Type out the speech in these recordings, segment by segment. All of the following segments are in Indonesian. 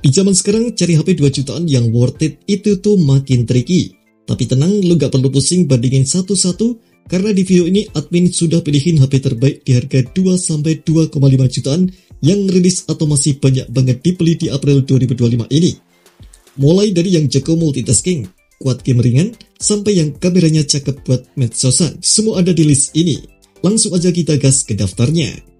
Di zaman sekarang, cari HP 2 jutaan yang worth it itu tuh makin tricky. Tapi tenang, lu gak perlu pusing bandingin satu-satu, karena di video ini admin sudah pilihin HP terbaik di harga 2-2,5 jutaan yang rilis atau masih banyak banget dibeli di April 2025 ini. Mulai dari yang jago multitasking, kuat game ringan, sampai yang kameranya cakep buat medsosan, semua ada di list ini. Langsung aja kita gas ke daftarnya.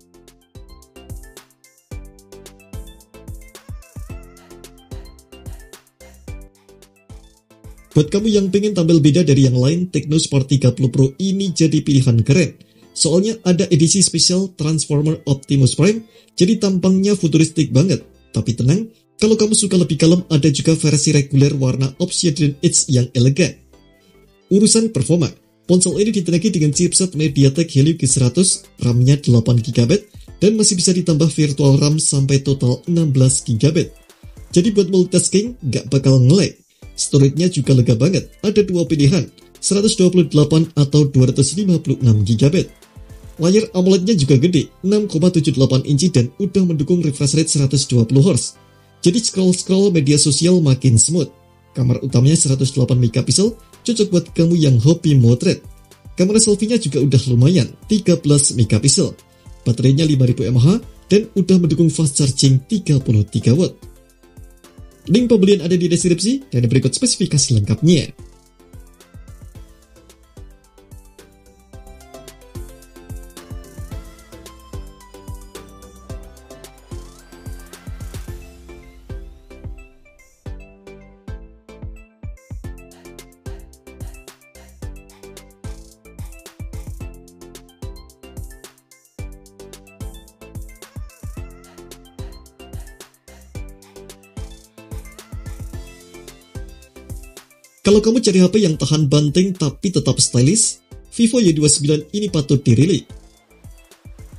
Buat kamu yang pengen tampil beda dari yang lain, TechnoSport 30 Pro ini jadi pilihan keren. Soalnya ada edisi spesial Transformer Optimus Prime, jadi tampangnya futuristik banget. Tapi tenang, kalau kamu suka lebih kalem, ada juga versi reguler warna Obsidian Edge yang elegan. Urusan performa, ponsel ini ditenagai dengan chipset MediaTek Helio G100, RAM-nya 8GB, dan masih bisa ditambah virtual RAM sampai total 16GB. Jadi buat multitasking, gak bakal nge-lag. Storage-nya juga lega banget, ada dua pilihan, 128 atau 256GB. Layar AMOLED-nya juga gede, 6,78 inci dan udah mendukung refresh rate 120Hz. Jadi scroll-scroll media sosial makin smooth. Kamera utamanya 108 MP, cocok buat kamu yang hobi motret. Kamera selfie-nya juga udah lumayan, 13 MP. Baterainya 5000 mAh dan udah mendukung fast charging 33W. Link pembelian ada di deskripsi dan berikut spesifikasi lengkapnya. Kalau kamu cari HP yang tahan banting tapi tetap stylish, Vivo Y29 ini patut dirilik.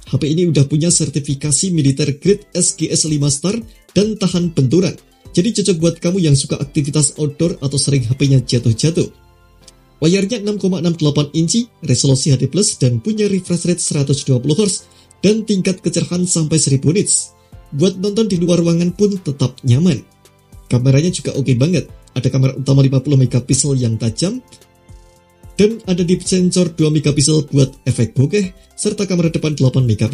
HP ini udah punya sertifikasi militer grade SGS 5 star dan tahan benturan, jadi cocok buat kamu yang suka aktivitas outdoor atau sering HP-nya jatuh-jatuh. Layarnya 6,68 inci, resolusi HD+, dan punya refresh rate 120Hz dan tingkat kecerahan sampai 1000 nits. Buat nonton di luar ruangan pun tetap nyaman. Kameranya juga oke banget. Ada kamera utama 50 MP yang tajam, dan ada deep sensor 2 MP buat efek bokeh, serta kamera depan 8 MP.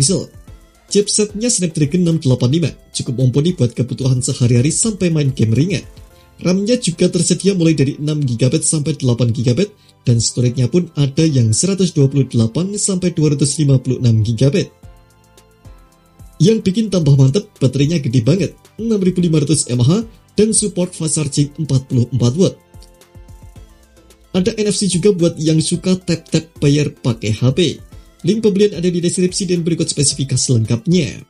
Chipsetnya Snapdragon 685, cukup mumpuni buat kebutuhan sehari-hari sampai main game ringan. RAM-nya juga tersedia mulai dari 6GB sampai 8GB, dan storage-nya pun ada yang 128 sampai 256GB. Yang bikin tambah mantep, baterainya gede banget, 6500 mAh, dan support fast charging 44W. Ada NFC juga buat yang suka tap-tap bayar pakai HP. Link pembelian ada di deskripsi dan berikut spesifikasi lengkapnya.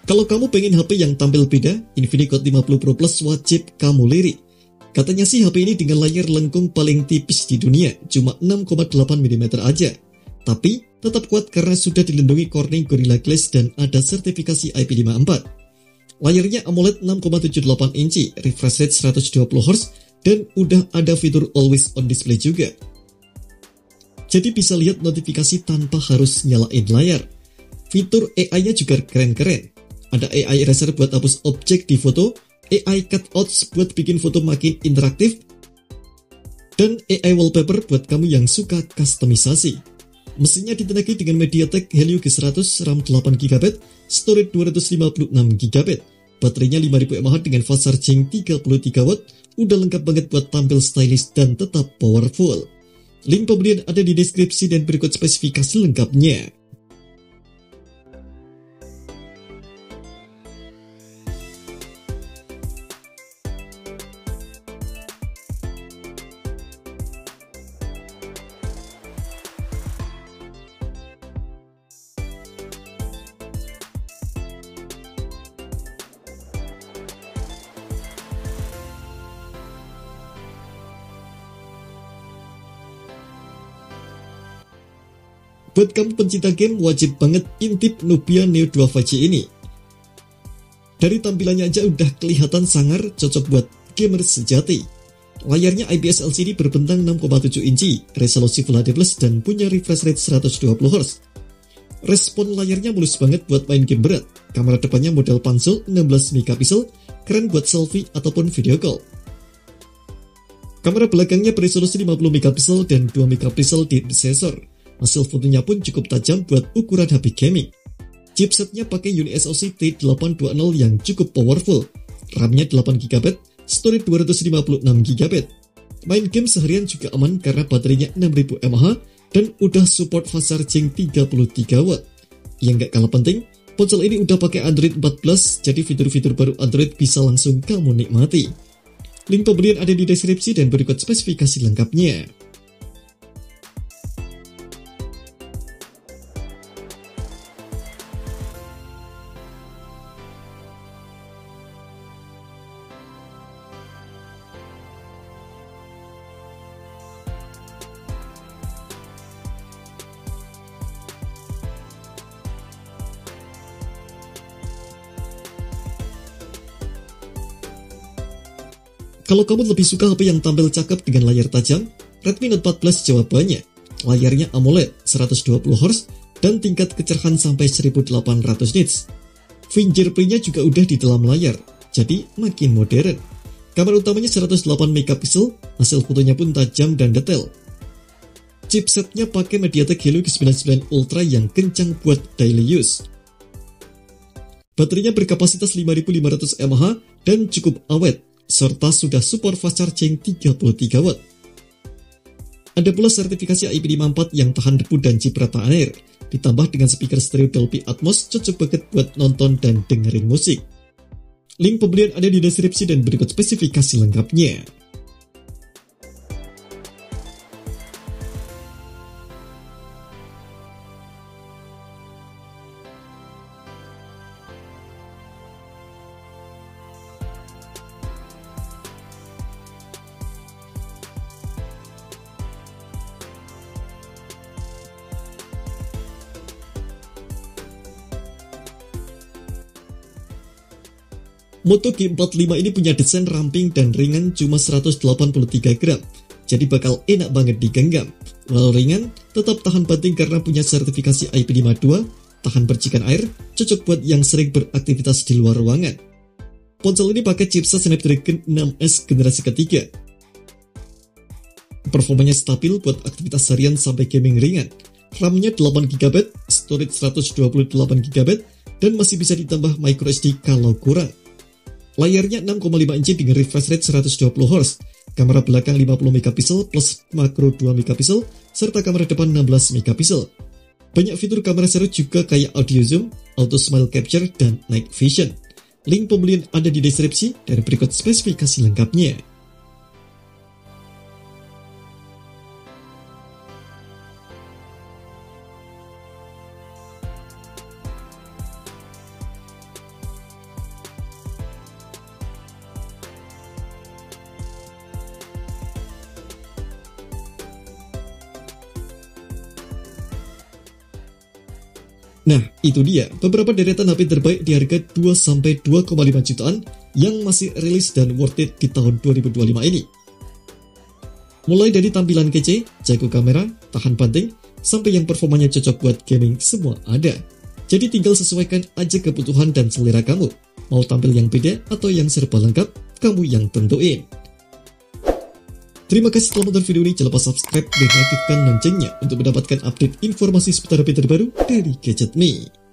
Kalau kamu pengen HP yang tampil beda, Infinix Hot 50 Pro Plus wajib kamu lirik. Katanya sih HP ini dengan layar lengkung paling tipis di dunia, cuma 6,8mm aja. Tapi tetap kuat karena sudah dilindungi Corning Gorilla Glass dan ada sertifikasi IP54. Layarnya AMOLED 6,78 inci, refresh rate 120Hz, dan udah ada fitur Always On Display juga. Jadi bisa lihat notifikasi tanpa harus nyalain layar. Fitur AI-nya juga keren-keren. Ada AI Eraser buat hapus objek di foto, AI Cutouts buat bikin foto makin interaktif, dan AI Wallpaper buat kamu yang suka kustomisasi. Mesinnya ditenagai dengan MediaTek Helio G100, RAM 8GB, storage 256GB, baterainya 5000 mAh dengan fast charging 33W, udah lengkap banget buat tampil stylish dan tetap powerful. Link pembelian ada di deskripsi dan berikut spesifikasi lengkapnya. Buat kamu pencinta game, wajib banget intip Nubia Neo 2 5G ini. Dari tampilannya aja udah kelihatan sangar, cocok buat gamer sejati. Layarnya IPS LCD berbentang 6,7 inci, resolusi Full HD+, dan punya refresh rate 120Hz. Respon layarnya mulus banget buat main game berat. Kamera depannya model Pansol 16 megapiksel, keren buat selfie ataupun video call. Kamera belakangnya beresolusi 50 megapiksel dan 2 megapiksel di sensor. Hasil fotonya pun cukup tajam buat ukuran HP gaming. Chipsetnya pakai UniSoC T820 yang cukup powerful. RAM-nya 8GB, storage 256GB. Main game seharian juga aman karena baterainya 6000 mAh dan udah support fast charging 33W. Yang gak kalah penting, ponsel ini udah pakai Android 14, jadi fitur-fitur baru Android bisa langsung kamu nikmati. Link pembelian ada di deskripsi dan berikut spesifikasi lengkapnya. Kalau kamu lebih suka HP yang tampil cakep dengan layar tajam, Redmi Note 14 jawabannya. Layarnya AMOLED 120Hz dan tingkat kecerahan sampai 1800 nits. Fingerprint-nya juga udah di dalam layar, jadi makin modern. Kamera utamanya 108 megapiksel, hasil fotonya pun tajam dan detail. Chipsetnya pakai MediaTek Helio G99 Ultra yang kencang buat daily use. Baterainya berkapasitas 5500 mAh dan cukup awet, serta sudah support fast charging 33W. Ada pula sertifikasi IP54 yang tahan debu dan cipratan air, ditambah dengan speaker stereo Dolby Atmos, cocok banget buat nonton dan dengerin musik. Link pembelian ada di deskripsi dan berikut spesifikasi lengkapnya. Moto G45 ini punya desain ramping dan ringan cuma 183 gram, jadi bakal enak banget digenggam. Walau ringan, tetap tahan banting karena punya sertifikasi IP52, tahan percikan air, cocok buat yang sering beraktivitas di luar ruangan. Ponsel ini pakai chipset Snapdragon 6S generasi ketiga. Performanya stabil buat aktivitas harian sampai gaming ringan. RAM-nya 8GB, storage 128GB, dan masih bisa ditambah microSD kalau kurang. Layarnya 6,5 inci dengan refresh rate 120Hz, kamera belakang 50 megapiksel plus makro 2 megapiksel, serta kamera depan 16 megapiksel. Banyak fitur kamera seru juga kayak audio zoom, auto smile capture, dan night vision. Link pembelian ada di deskripsi dan berikut spesifikasi lengkapnya. Nah, itu dia beberapa deretan HP terbaik di harga 2-2,5 jutaan yang masih rilis dan worth it di tahun 2025 ini. Mulai dari tampilan kece, jago kamera, tahan banting, sampai yang performanya cocok buat gaming, semua ada. Jadi tinggal sesuaikan aja kebutuhan dan selera kamu. Mau tampil yang beda atau yang serba lengkap, kamu yang tentuin. Terima kasih telah menonton video ini, jangan lupa subscribe dan aktifkan loncengnya untuk mendapatkan update informasi seputar HP terbaru dari Gadget Me.